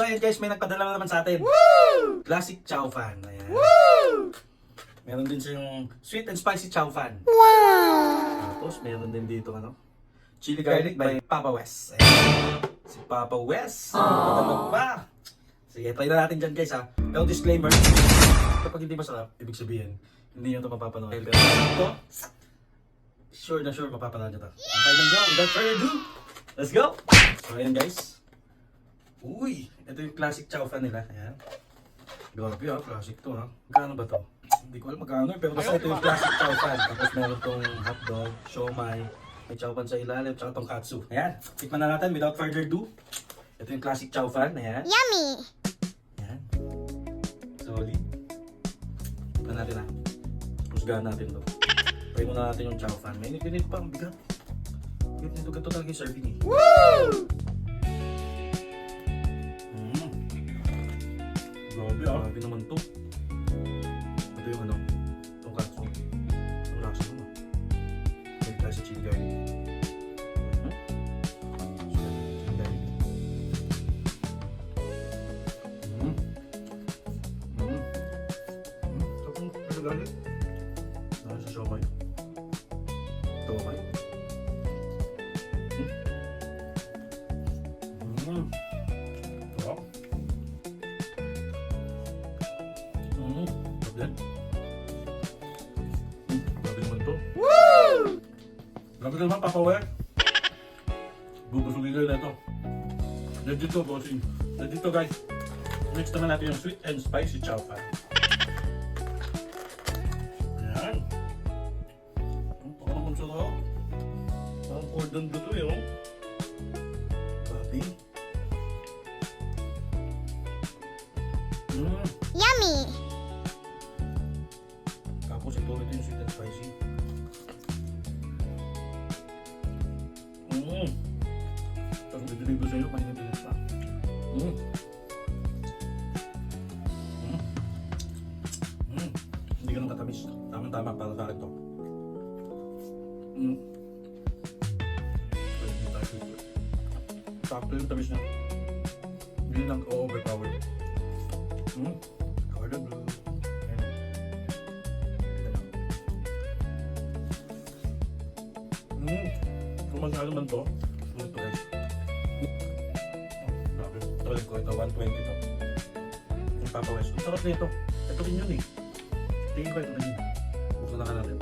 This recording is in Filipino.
So ayan guys, may nagpadala na naman sa atin. Woo! Classic chow fan. Ayan. Woo! Meron din siyang sweet and spicy chow fan. Wow! Tapos meron din dito ano, chili garlic by Papa West. Ayan. Si Papa West. Ano pa? Sige, try na natin dyan guys ha. Pero disclaimer, kapag hindi masarap, ibig sabihin, hindi nyo ito mapapanood. Pero ito, sure na sure mapapanood nyo ito. Okay lang dyan, without further ado, let's go! So ayan guys. Uy, ito yung classic chow fan nila. Ayan. Grabe ha, classic to ha. Magkano ba to? Hindi ko alam magkano pero basta ito yung classic chow fan. Tapos meron tong hotdog, siomai, may chow fan sa ilalim, tsaka tong katsu. Ayan, tikman na natin without further ado. Ito yung classic chow fan. Ayan. Yummy! Ayan. Solid. Tikman natin ha. Pusgahan natin to. Try muna natin yung chow fan. May init pa, ang bigat. Ganito talaga yung serving eh. Woo! Grabe ah. Grabe naman to. Ito yung ano, itong katsu. Ang lasa naman. May klase chili garlic. Chili garlic. Tapos chili garlic. Nasa siomai. Siomai. Sarap. Grabe naman to. Woo! Grabe naman, Papa West. Bubusugin ko na ito. Legit to, bossing. Legit to, guys. Next naman natin yung sweet and spicy chow fan. Ayan. Parang sarap. Parang cordon bleu to eh, oh. Grabe. Yummy! Tapos ito yung sweet and spicy. Tapos dideliver sa'yo, paninit pa. Hindi ganun katamis. Tama-tama para sa akin to. Sakto yung tamis niya. Hindi lang overpowered. Cordon bleu. Kung magkano man to, ito guys. Grabe. Try ko ito, 120 to. Yung Papa West. Ang sarap na ito. Ito rin yun eh. Tingin ko ito rin yun. Buksan na ka natin.